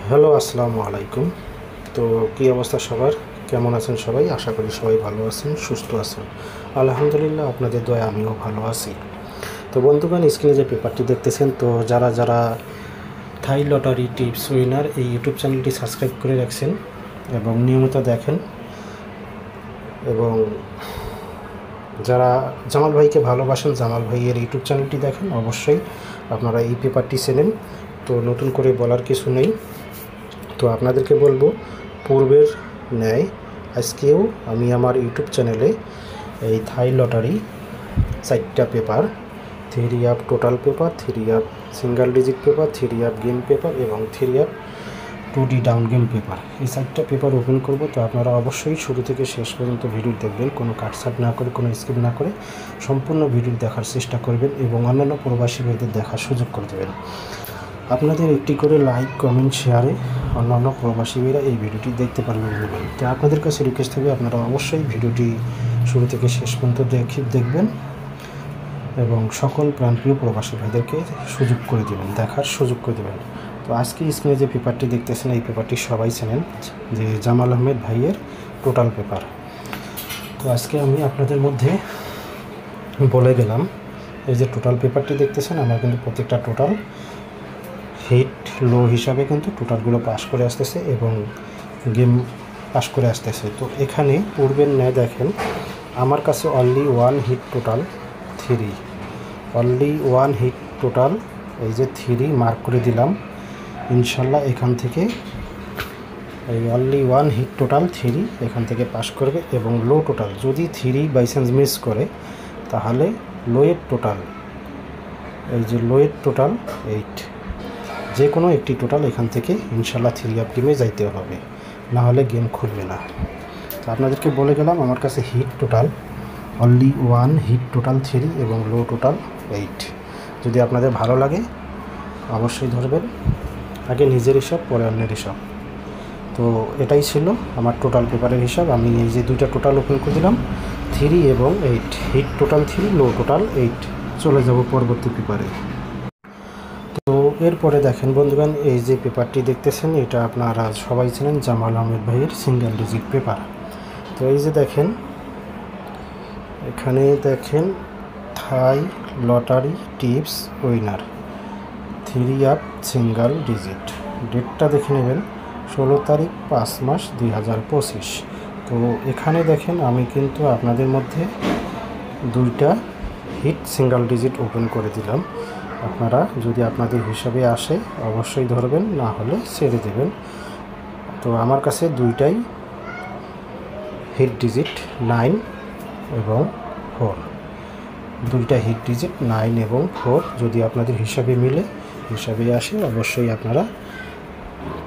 Hello, আসসালামু আলাইকুম। তো কী অবস্থা সবার? কেমন আছেন সবাই? আশা করি সবাই ভালো আছেন, সুস্থ আছেন। আলহামদুলিল্লাহ, আপনাদের দয়ায় আমিও ভালো আছি। তো বন্ধুগণ, স্ক্রিনে যে পেপারটি দেখতেছেন, তো যারা যারা থাই লটারি টিপস উইনার এই ইউটিউব চ্যানেলটি সাবস্ক্রাইব করে রাখছেন এবং নিয়মিত দেখেন, এবং যারা জামাল ভাইকে ভালোবাসেন, জামাল ভাইয়ের ইউটিউব চ্যানেলটি দেখেন, অবশ্যই আপনারা এই পেপারটি চেনেন। তো নতুন করে বলার কিছু নেই। তো আপনাদেরকে বলবো, পূর্বের ন্যায় আজকেও আমি আমার ইউটিউব চ্যানেলে এই থাই লটারি 4টা paper, 3 up total paper, 3 up single digit paper, 3 up game paper এবং 3 up 2D down game paper, এই 4টা পেপার ওপেন করব। তো আপনারা অবশ্যই শুরু থেকে শেষ পর্যন্ত ভিডিও দেখবেন, কোনো কাটছাট না করে, কোনো স্কিপ না করে সম্পূর্ণ ভিডিও দেখার চেষ্টা করবেন এবং অন্যান্য প্রবাসী ভাইদের দেখার সুযোগ করে দেবেন। আপনাদের একটি করে লাইক, কমেন্ট, শেয়ারে অন্যান্য প্রবাসী ভাইরা এই ভিডিওটি দেখতে পারবেন। তো আপনাদের কাছে রিকোয়েস্ট থাকবে, আপনারা অবশ্যই ভিডিওটি শুরু থেকে শেষ পর্যন্ত দেখবেন এবং সকল প্রাণপ্রিয় প্রবাসী ভাইদেরকে সুযোগ করে দেবেন, দেখার সুযোগ করে দেবেন। তো আজকে স্ক্রিনে যে পেপারটি দেখতেছেন, এই পেপারটি সবাই চেনেন, যে জামাল আহমেদ ভাইয়ের টোটাল পেপার। তো আজকে আমি আপনাদের মধ্যে বলে গেলাম, এই যে টোটাল পেপারটি দেখতেছেন, আমার কিন্তু প্রত্যেকটা টোটাল হিট লো হিসাবে কিন্তু টোটালগুলো পাস করে আসতেছে এবং গেম পাস করে আসতেছে। তো এখানে পূর্বের ন্যায় দেখেন, আমার কাছে only one hit total 3, only one hit total, এই যে 3 মার্ক করে দিলাম। ইনশাল্লাহ এখান থেকে এই অনলি ওয়ান হিট টোটাল 3 এখান থেকে পাস করবে এবং লো টোটাল যদি 3 বাই চান্স মিস করে, তাহলে লোয়ের টোটাল, এই যে লোয়ের টোটাল 8, যে কোনো একটি টোটাল এখান থেকে ইনশাল্লাহ 3 আপ গেমে যাইতে হবে, না হলে গেম খুলবে না। তো আপনাদেরকে বলে গেলাম, আমার কাছে hit total only one hit total 3 এবং লো টোটাল 8। যদি আপনাদের ভালো লাগে অবশ্যই ধরবেন, আগে নিজের হিসাব পরে অন্যের হিসাব। তো এটাই ছিল আমার টোটাল পেপারের হিসাব। আমি এই যে 2টা টোটাল ওপেন করে দিলাম, 3 এবং 8, হিট টোটাল 3, লো টোটাল 8। চলে যাব পরবর্তী পেপারে। তো এরপরে দেখেন বন্ধুগণ, এই যে পেপারটি দেখতেছেন, এটা আপনারা সবাই চেনেন, জামাল আহমেদ ভাইয়ের সিঙ্গেল ডিজিট পেপার। তো এই যে দেখেন, এখানে দেখেন থাই lottery tips winner 3 up single digit, ডেটটা দেখে নেবেন 16 তারিখ 5 মাস 2025। তো এখানে দেখেন, আমি কিন্তু আপনাদের মধ্যে 2টা হিট সিঙ্গেল ডিজিট ওপেন করে দিলাম। আপনারা যদি আপনাদের হিসাবে আসে অবশ্যই ধরবেন, না হলে ছেড়ে দেবেন। তো আমার কাছে 2টাই হিট ডিজিট 9 এবং 4, 2টা হিট ডিজিট 9 এবং 4 যদি আপনাদের হিসাবে মিলে, হিসাবে আসে, অবশ্যই আপনারা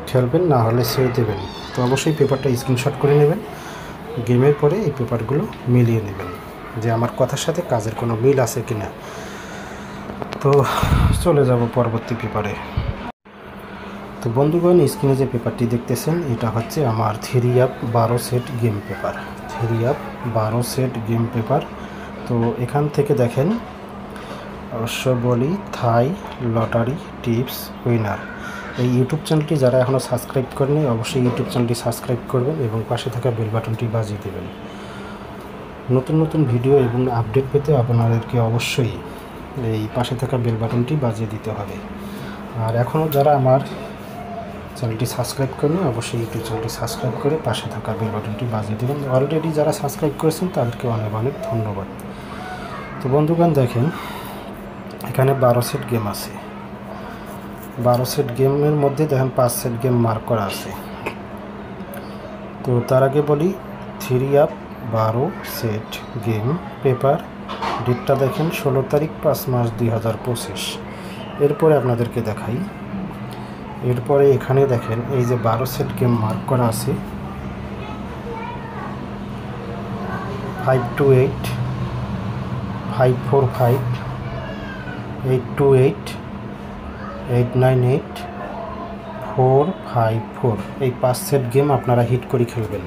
খেলবেন, না হলে ছেড়ে দেবেন। তো অবশ্যই পেপারটা স্ক্রিনশট করে নেবেন, গেমের পরে এই পেপারগুলো মিলিয়ে নেবেন যে আমার কথার সাথে কাজের কোনো মিল আছে কিনা। তো চলে যাব পরবর্তী পেপারে। তো বন্ধুগণ, স্ক্রিনে যে পেপারটি দেখতেছেন, এটা হচ্ছে আমার 3 up 12 set game paper, 3 up 12 set game paper. তো এখান থেকে দেখেন, অবশ্য বলি, থাই লটারি টিপস উইনার এই ইউটিউব চ্যানেলটি যারা এখনও সাবস্ক্রাইব করেনি, অবশ্যই ইউটিউব চ্যানেলটি সাবস্ক্রাইব করবেন এবং পাশে থাকা বেল বাটনটি বাজিয়ে দেবেন। নতুন নতুন ভিডিও এবং আপডেট পেতে আপনাদেরকে অবশ্যই এই পাশে থাকা বেল বাটনটি বাজিয়ে দিতে হবে। আর এখনও যারা আমার চ্যানেলটি সাবস্ক্রাইব করেনি, অবশ্যই ইউটিউব চ্যানেলটি সাবস্ক্রাইব করে পাশে থাকা বেল বাটনটি বাজিয়ে দেবেন। অলরেডি যারা সাবস্ক্রাইব করেছেন তাদেরকে অনেক অনেক ধন্যবাদ। তো বন্ধুগণ দেখেন, এখানে 12 সেট গেম আছে। 12 সেট গেমের মধ্যে দেখেন 5 সেট গেম মার্ক করা আছে। তো তার আগে বলি, 3 আপ 12 সেট গেম পেপার, ডেটটা দেখেন 16 তারিখ 5 মাস 2025। এরপরে আপনাদেরকে দেখাই, এরপরে এখানে দেখেন এই যে 12 সেট গেম মার্ক করা আছে, 528, 545, 828, 898, 454। এই 5 সেট গেম আপনারা হিট করে খেলবেন।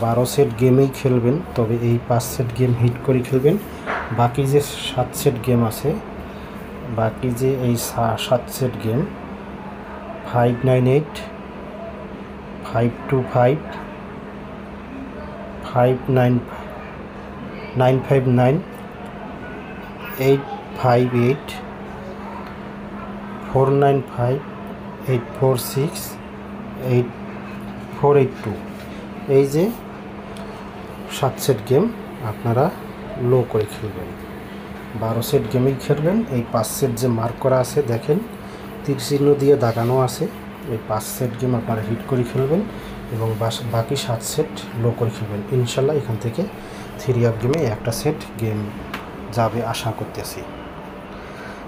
12 সেট গেমেই খেলবেন, তবে এই 5 সেট গেম হিট করে খেলবেন। বাকি যে 7 সেট গেম আছে, বাকি যে এই 7 সেট গেম 598, 52958859495846842। এই যে 7 সেট গেম আপনারা লো করে খেলবেন। 12 সেট গেমেই খেলবেন। এই 5 সেট যে মার্ক করা আছে দেখেন, তীর চিহ্ন দিয়ে দাগানো আছে। এই 5 সেট গেম আপনারা হিট করে খেলবেন এবং বাকি 7 সেট লো করে খেলবেন। ইনশাল্লাহ এখান থেকে 3 আপ গেমে একটা সেট গেম যাবে আশা করতেছি।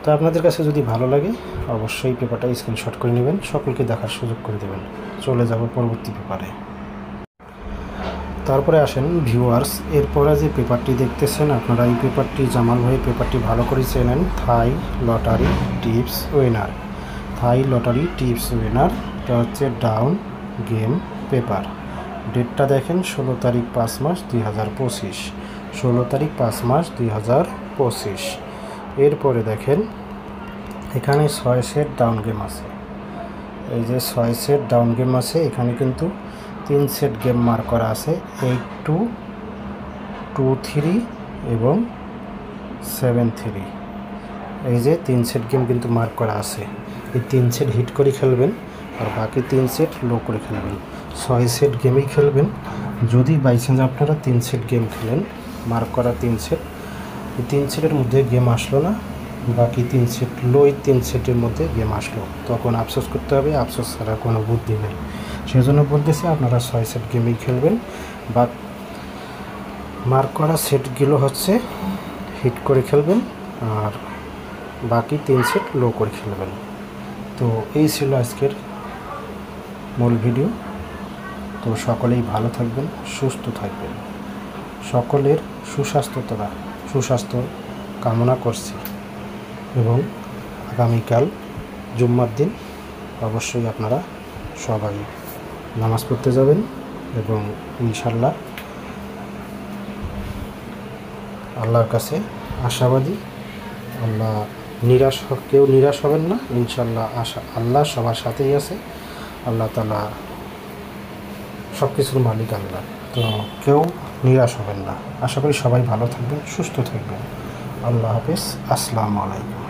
তো আপনাদের কাছে যদি ভালো লাগে অবশ্যই পেপারটা স্ক্রিনশট করে নেবেন, সকলকে দেখার সুযোগ করে দেবেন। চলে যাব পরবর্তী পেপারে। তারপরে আসেন ভিউয়ার্স, এরপরে যে পেপারটি দেখতেছেন আপনারা, এই পেপারটি জামাল ভাই পেপারটি ভালো করে চেনেন। থাই লটারি টিপস উইনার। থাই লটারি টিপস উইনার, এটা হচ্ছে ডাউন গেম পেপার। ডেটটা দেখেন 16 তারিখ 5 মাস 2025, 16 তারিখ 5 মাস 2025। এরপরে দেখেন এখানে 6 সেট ডাউন গেম আছে। এই যে 6 সেট ডাউন গেম আছে, এখানে কিন্তু 3 সেট গেম মার্ক করা আছে 82, 23 এবং 73। এই যে 3 সেট গেম কিন্তু মার্ক করা আছে। এই 3 সেট হিট করে খেলবেন আর বাকি 3 সেট লো করে খেলবেন। 6 সেট গেমেই খেলবেন। যদি বাই চান্স আপনারা 3 সেট গেম খেলেন, মার্ক করা 3 সেট, এই 3 সেটের মধ্যে গেম আসলো না, বাকি 3 সেট লো, এই 3 সেটের মধ্যে গেম আসলো, তখন আফসোস করতে হবে। আফসোস ছাড়া কোনো বুদ্ধি নেই। সেজন্য বলতেছি আপনারা 6 সেট গেমেই খেলবেন বা মার্ক করা সেটগুলো হচ্ছে হিট করে খেলবেন আর বাকি 3 সেট লো করে খেলবেন। তো এই ছিল আজকের মূল ভিডিও। তো সকলেই ভালো থাকবেন, সুস্থ থাকবেন, সকলের সুস্বাস্থ্য কামনা করছি এবং আগামীকাল জুম্মার দিন অবশ্যই আপনারা সবাই নামাজ পড়তে যাবেন এবং ইনশাল্লাহ আল্লাহর কাছে আশাবাদী। কেউ নিরাশ হবেন না, ইনশাল্লাহ আল্লাহ সবার সাথেই আছে। আল্লাহ তাআলা সব কিছুর মালিক আল্লাহ, তো কেউ নিরাশ হবেন না। আশা করি সবাই ভালো থাকবেন, সুস্থ থাকবেন। আল্লাহ হাফেজ, আসসালামু আলাইকুম।